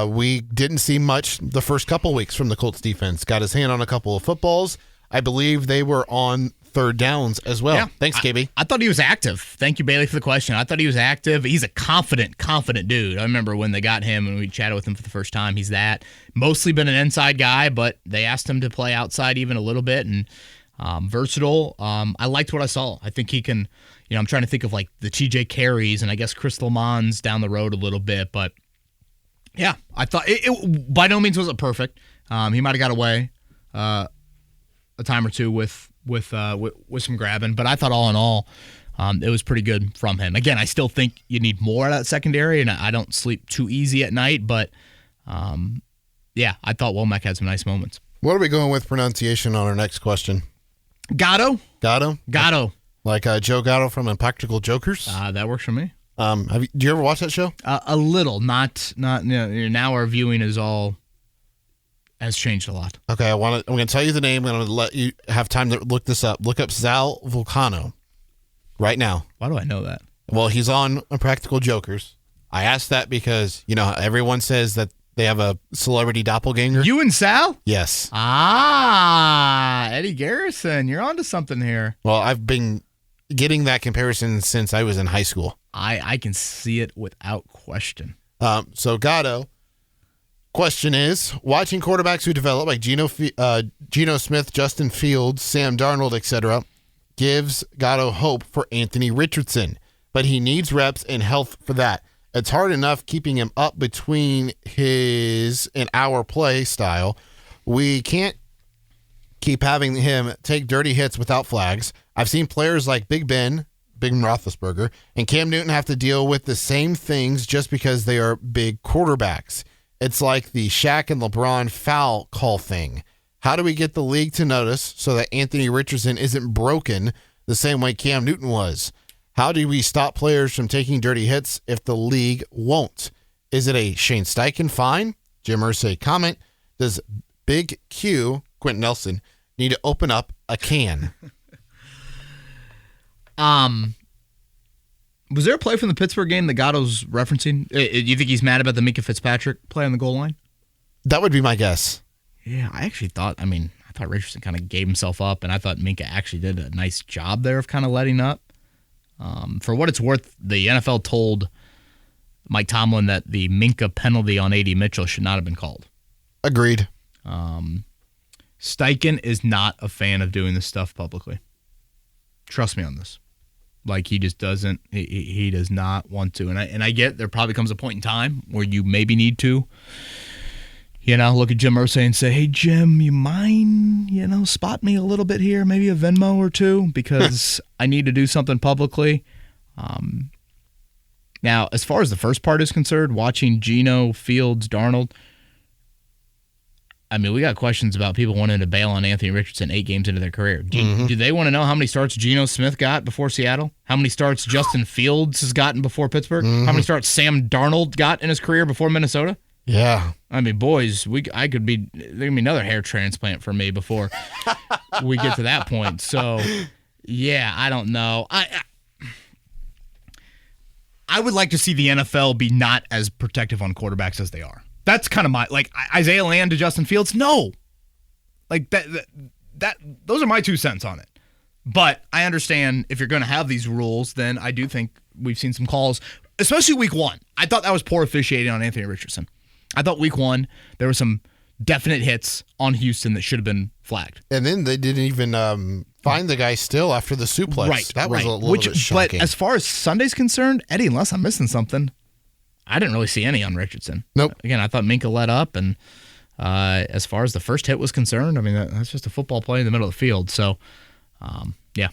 we didn't see much the first couple weeks from the Colts defense. Got his hand on a couple of footballs. I believe they were on third downs as well. Yeah, thanks, KB. I thought he was active. Thank you, Bailey, for the question. I thought he was active. He's a confident dude. I remember when they got him and we chatted with him for the first time. He's that. Mostly been an inside guy, but they asked him to play outside even a little bit, and versatile. I liked what I saw. I think he can, I'm trying to think of like the TJ Carries and I guess Chris Lamont's down the road a little bit, but yeah, I thought it by no means wasn't perfect. He might have got away a time or two with some grabbing, but I thought all in all, it was pretty good from him. Again, I still think you need more of that secondary, and I don't sleep too easy at night, but yeah, I thought Womack had some nice moments. What are we going with pronunciation on our next question? Gatto. Like Joe Gatto from Impractical Jokers? That works for me. Do you ever watch that show? A little, not. Now our viewing has changed a lot. Okay, I'm going to tell you the name. I'm going to let you have time to look this up. Look up Sal Vulcano right now. Why do I know that? Well, he's on Impractical Jokers. I asked that because everyone says that they have a celebrity doppelganger. You and Sal? Yes. Eddie Garrison, you're onto something here. Well, I've been getting that comparison since I was in high school. I can see it without question. So Gatto, question is, watching quarterbacks who develop like Geno Smith, Justin Fields, Sam Darnold, etc., gives Gatto hope for Anthony Richardson, but he needs reps and health for that. It's hard enough keeping him up between his and our play style. We can't keep having him take dirty hits without flags. I've seen players like Big Ben Roethlisberger, and Cam Newton have to deal with the same things just because they are big quarterbacks. It's like the Shaq and LeBron foul call thing. How do we get the league to notice so that Anthony Richardson isn't broken the same way Cam Newton was? How do we stop players from taking dirty hits if the league won't? Is it a Shane Steichen fine? Jim Irsay comment. Does Big Q, Quentin Nelson, need to open up a can? Was there a play from the Pittsburgh game that Gatto's referencing? You think he's mad about the Minka Fitzpatrick play on the goal line? That would be my guess. Yeah, I thought Richardson kind of gave himself up, and I thought Minka actually did a nice job there of kind of letting up. For what it's worth, the NFL told Mike Tomlin that the Minka penalty on A.D. Mitchell should not have been called. Agreed. Steichen is not a fan of doing this stuff publicly. Trust me on this. Like, he just doesn't. He does not want to. And I get there probably comes a point in time where you maybe need to, look at Jim Irsay and say, hey, Jim, you mind, spot me a little bit here, maybe a Venmo or two, because I need to do something publicly. Now, as far as the first part is concerned, watching Geno, Fields, Darnold, we got questions about people wanting to bail on Anthony Richardson 8 games into their career. Do they want to know how many starts Geno Smith got before Seattle? How many starts Justin Fields has gotten before Pittsburgh? How many starts Sam Darnold got in his career before Minnesota? Yeah. Boys, there could be another hair transplant for me before we get to that point. So, yeah, I don't know. I I would like to see the NFL be not as protective on quarterbacks as they are. That's kind of my, like, Isaiah Land to Justin Fields. No, like that those are my 2 cents on it. But I understand if you're going to have these rules, then I do think we've seen some calls, especially week 1. I thought that was poor officiating on Anthony Richardson. I thought week 1 there were some definite hits on Houston that should have been flagged. And then they didn't even find the guy still after the suplex. Right, that was a little bit shocking. But as far as Sunday's concerned, Eddie, unless I'm missing something, I didn't really see any on Richardson. Nope. Again, I thought Minka let up, and as far as the first hit was concerned, I mean, that's just a football play in the middle of the field. So, yeah.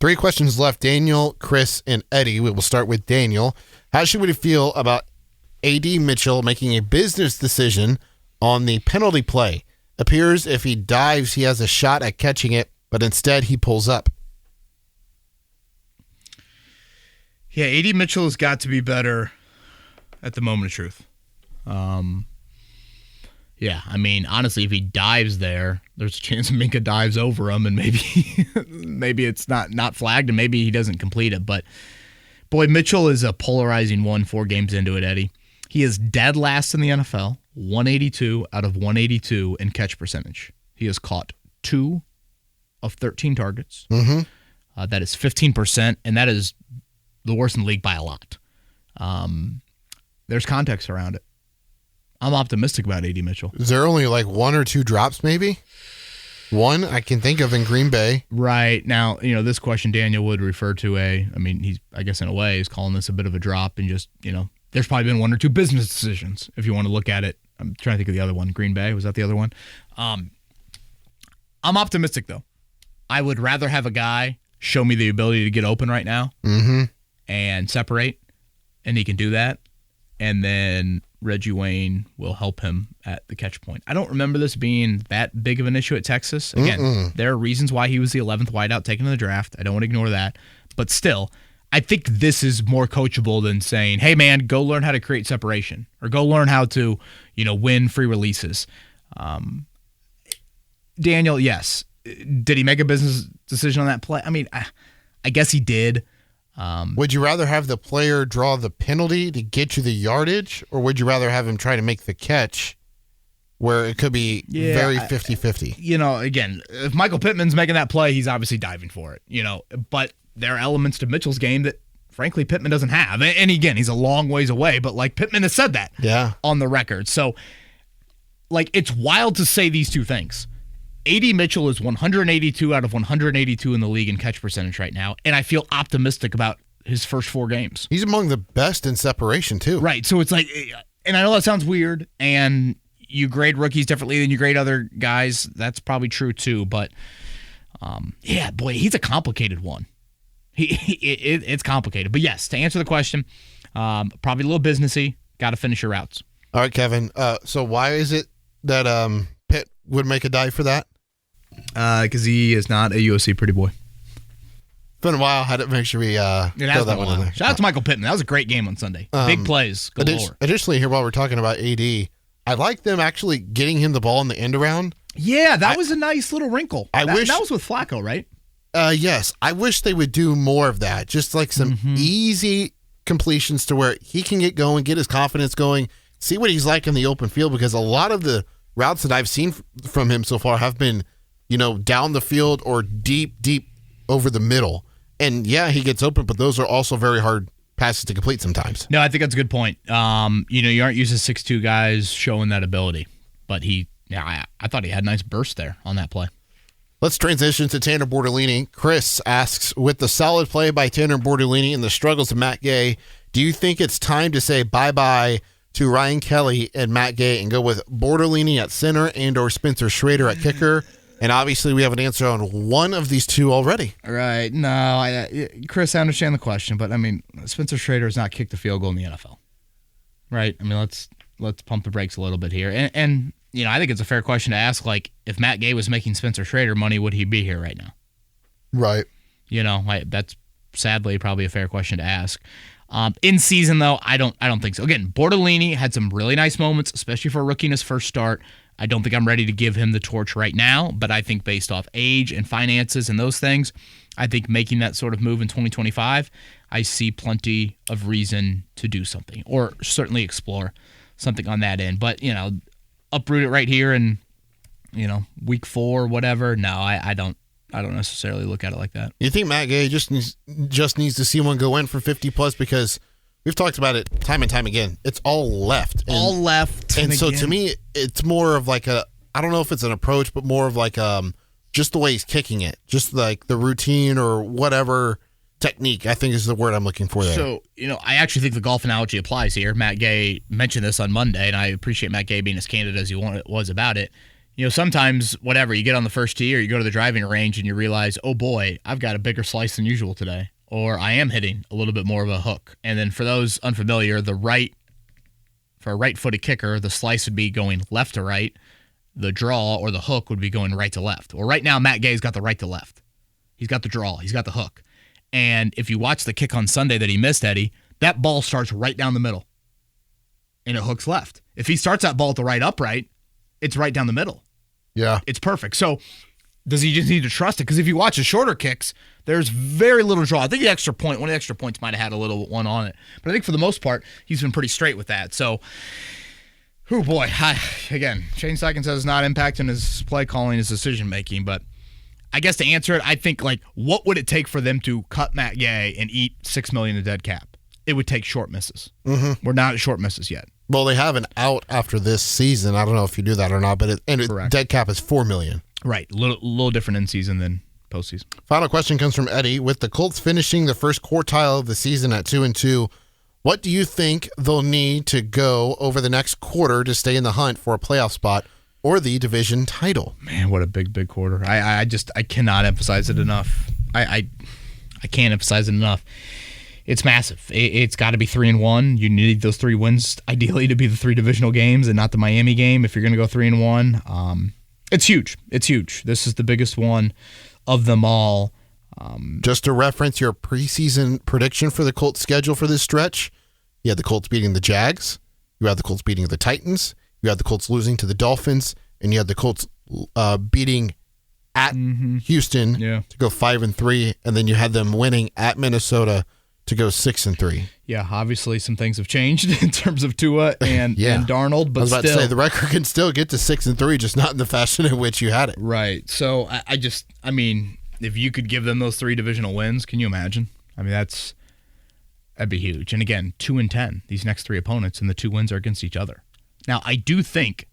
3 questions left. Daniel, Chris, and Eddie. We will start with Daniel. How should we feel about A.D. Mitchell making a business decision on the penalty play? Appears if he dives, he has a shot at catching it, but instead he pulls up. Yeah, A.D. Mitchell has got to be better at the moment of truth. Yeah, I mean, honestly, if he dives there, there's a chance Minka dives over him, and maybe it's not flagged, and maybe he doesn't complete it. But, boy, Mitchell is a polarizing one 4 games into it, Eddie. He is dead last in the NFL, 182 out of 182 in catch percentage. He has caught 2 of 13 targets. Mm-hmm. That is 15%, and that is the worst in the league by a lot. There's context around it. I'm optimistic about A.D. Mitchell. Is there only like 1 or 2 drops maybe? 1 I can think of in Green Bay. Right. Now, this question Daniel would refer to I guess in a way, is calling this a bit of a drop, and just, there's probably been 1 or 2 business decisions if you want to look at it. I'm trying to think of the other one. Green Bay, was that the other one? I'm optimistic, though. I would rather have a guy show me the ability to get open right now and separate, and he can do that, and then Reggie Wayne will help him at the catch point. I don't remember this being that big of an issue at Texas. Again, there are reasons why he was the 11th wideout taken in the draft. I don't want to ignore that. But still, I think this is more coachable than saying, hey, man, go learn how to create separation or go learn how to, win free releases. Daniel, yes. Did he make a business decision on that play? I mean, I guess he did. Would you rather have the player draw the penalty to get you the yardage, or would you rather have him try to make the catch where it could be very 50-50? Again, if Michael Pittman's making that play, he's obviously diving for it, but there are elements to Mitchell's game that, frankly, Pittman doesn't have. And again, he's a long ways away, but Pittman has said that on the record. So, it's wild to say these 2 things. A.D. Mitchell is 182 out of 182 in the league in catch percentage right now, and I feel optimistic about his first 4 games. He's among the best in separation, too. Right, so it's and I know that sounds weird, and you grade rookies differently than you grade other guys. That's probably true, too, but, boy, he's a complicated one. It's complicated. But, yes, to answer the question, probably a little businessy, got to finish your routes. All right, Kevin, so why is it that Pitt would make a dive for that? Because he is not a USC pretty boy. It's been a while. Had to make sure we throw that one in there. Shout out to Michael Pittman. That was a great game on Sunday. Big plays. Additionally, here while we're talking about AD, I like them actually getting him the ball in the end around. Yeah, that was a nice little wrinkle. That was with Flacco, right? Yes. I wish they would do more of that. Just like some easy completions to where he can get going, get his confidence going, see what he's like in the open field, because a lot of the routes that I've seen from him so far have been, down the field or deep over the middle. And yeah, he gets open, but those are also very hard passes to complete sometimes. No, I think that's a good point. You aren't used to 6'2" guys showing that ability, but I thought he had a nice burst there on that play. Let's transition to Tanner Bortolini. Chris asks, with the solid play by Tanner Bortolini and the struggles of Matt Gay, do you think it's time to say bye-bye to Ryan Kelly and Matt Gay and go with Bortolini at center and or Spencer Schrader at kicker? And obviously we have an answer on one of these 2 already. Right. No, Chris, I understand the question, but, Spencer Schrader has not kicked a field goal in the NFL. Right? Let's pump the brakes a little bit here. And I think it's a fair question to ask, if Matt Gay was making Spencer Schrader money, would he be here right now? Right. That's sadly probably a fair question to ask. In season, though, I don't think so. Again, Bortolini had some really nice moments, especially for a rookie in his first start. I don't think I'm ready to give him the torch right now, but I think based off age and finances and those things, I think making that sort of move in 2025, I see plenty of reason to do something, or certainly explore something on that end. But, uproot it right here and, week 4, whatever. No, I don't necessarily look at it like that. You think Matt Gay just needs to see one go in for 50+? Because we've talked about it time and time again. It's all left. And so to me, it's more of like I don't know if it's an approach, but more of like just the way he's kicking it. Just like the routine or whatever technique, I think is the word I'm looking for there. So, I actually think the golf analogy applies here. Matt Gay mentioned this on Monday, and I appreciate Matt Gay being as candid as he was about it. Sometimes, whatever, you get on the first tee or you go to the driving range and you realize, oh boy, I've got a bigger slice than usual today. Or I am hitting a little bit more of a hook. And then for those unfamiliar, for a right-footed kicker, the slice would be going left to right. The draw or the hook would be going right to left. Well, right now, Matt Gay's got the right to left. He's got the draw. He's got the hook. And if you watch the kick on Sunday that he missed, Eddie, that ball starts right down the middle. And it hooks left. If he starts that ball at the right upright, it's right down the middle. Yeah. It's perfect. So does he just need to trust it? Because if you watch his shorter kicks, there's very little draw. I think one of the extra points might have had a little one on it. But I think for the most part, he's been pretty straight with that. So, oh boy. Again, Shane Steichen says it's not impacting his play calling, his decision making. But I guess to answer it, I think, what would it take for them to cut Matt Gay and eat $6 million in dead cap? It would take short misses. Mm-hmm. We're not at short misses yet. Well, they have an out after this season. I don't know if you do that or not, but dead cap is $4 million. Right. A little different in season than postseason. Final question comes from Eddie. With the Colts finishing the first quartile of the season at 2-2, what do you think they'll need to go over the next quarter to stay in the hunt for a playoff spot or the division title? Man, what a big quarter. I cannot emphasize it enough. I can't emphasize it enough. It's massive. It's got to be 3-1. You need those 3 wins, ideally, to be the 3 divisional games and not the Miami game if you're going to go 3-1. It's huge. It's huge. This is the biggest one of them all. Just to reference your preseason prediction for the Colts schedule for this stretch, you had the Colts beating the Jags, you had the Colts beating the Titans, you had the Colts losing to the Dolphins, and you had the Colts beating at Houston to go 5-3, and then you had them winning at Minnesota to go 6-3. Yeah, obviously some things have changed in terms of Tua and Darnold, but I was about to say the record can still get to 6-3, just not in the fashion in which you had it. Right. So I mean, if you could give them those 3 divisional wins, can you imagine? I mean, that'd be huge. And again, 2-10. These next 3 opponents, and the 2 wins are against each other. Now, I think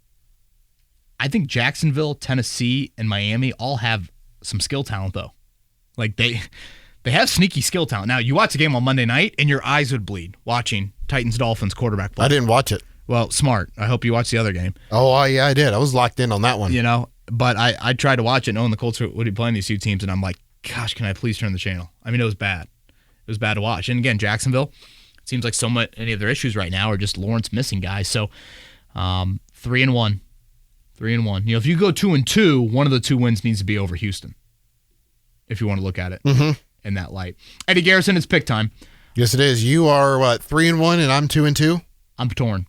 Jacksonville, Tennessee, and Miami all have some skill talent, though. They have sneaky skill talent. Now, you watch the game on Monday night, and your eyes would bleed watching Titans-Dolphins quarterback play. I didn't watch it. Well, smart. I hope you watched the other game. Oh, yeah, I did. I was locked in on that one. But I tried to watch it knowing the Colts would be playing these 2 teams, and I'm like, gosh, can I please turn the channel? I mean, it was bad. It was bad to watch. And again, Jacksonville, it seems like any of their issues right now are just Lawrence missing guys. So 3-1. 3-1. If you go 2-2, one of the 2 wins needs to be over Houston, if you want to look at it in that light. Eddie Garrison, it's pick time. Yes, it is. You are, 3-1, and I'm 2-2? I'm torn.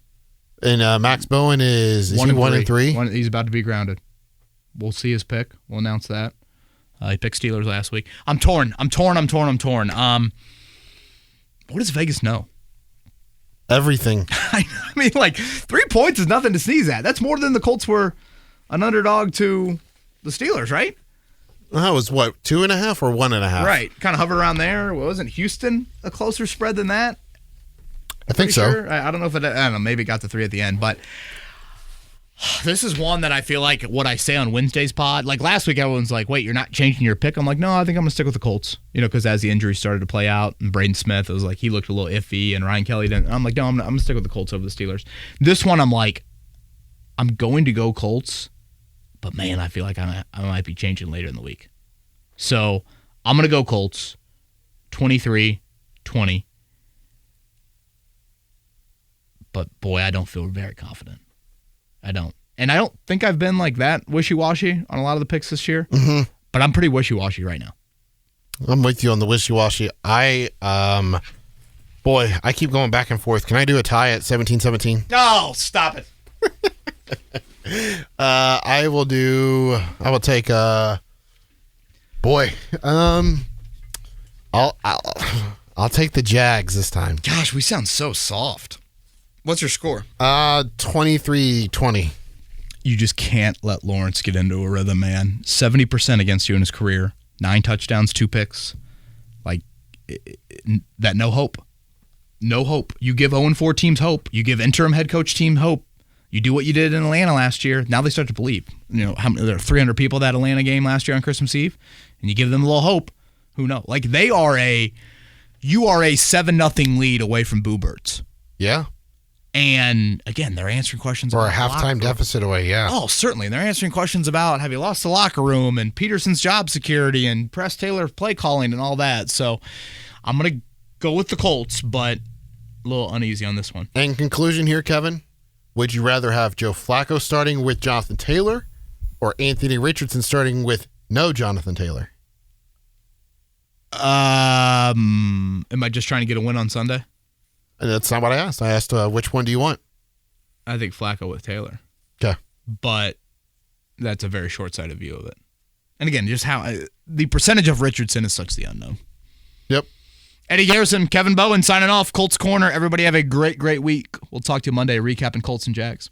And Max Bowen is 1-3? He's about to be grounded. We'll see his pick. We'll announce that. He picked Steelers last week. I'm torn. What does Vegas know? Everything. I mean, 3 points is nothing to sneeze at. That's more than the Colts were an underdog to the Steelers, right? That was 2.5 or 1.5? Right. Kind of hover around there. Wasn't Houston a closer spread than that? I think so. Sure. I don't know if I don't know. Maybe it got to 3 at the end, but this is one that I feel like what I say on Wednesday's pod. Like last week, everyone's like, wait, you're not changing your pick? I'm like, no, I think I'm going to stick with the Colts. Because as the injuries started to play out, and Braden Smith, it was like he looked a little iffy, and Ryan Kelly didn't. I'm like, no, I'm going to stick with the Colts over the Steelers. This one, I'm like, I'm going to go Colts, but man, I feel like I might be changing later in the week. So I'm going to go Colts 23-20. But boy, I don't feel very confident. I don't. And I don't think I've been like that wishy-washy on a lot of the picks this year. But I'm pretty wishy-washy right now. I'm with you on the wishy-washy. I keep going back and forth. Can I do a tie at 17-17? Oh, stop it. I will take I'll take the Jags this time. Gosh, we sound so soft. What's your score? 23-20. You just can't let Lawrence get into a rhythm, man. 70% against you in his career. 9 touchdowns, 2 picks. That no hope. No hope. You give 0-4 teams hope. You give interim head coach team hope. You do what you did in Atlanta last year. Now they start to believe. There are 300 people at that Atlanta game last year on Christmas Eve, and you give them a little hope. Who knows? You are a 7-0 lead away from Boo Birds. Yeah. And again, they're answering questions or about a halftime deficit away. Yeah. Oh, certainly. They're answering questions about have you lost the locker room and Peterson's job security and Press Taylor's play calling and all that. So I'm going to go with the Colts, but a little uneasy on this one. In conclusion here, Kevin, would you rather have Joe Flacco starting with Jonathan Taylor or Anthony Richardson starting with no Jonathan Taylor? Am I just trying to get a win on Sunday? That's not what I asked. I asked which one do you want? I think Flacco with Taylor. Okay. But that's a very short-sighted view of it. And again, just how the percentage of Richardson is such the unknown. Yep. Eddie Garrison, Kevin Bowen signing off. Colts Corner. Everybody have a great, great week. We'll talk to you Monday recapping Colts and Jags.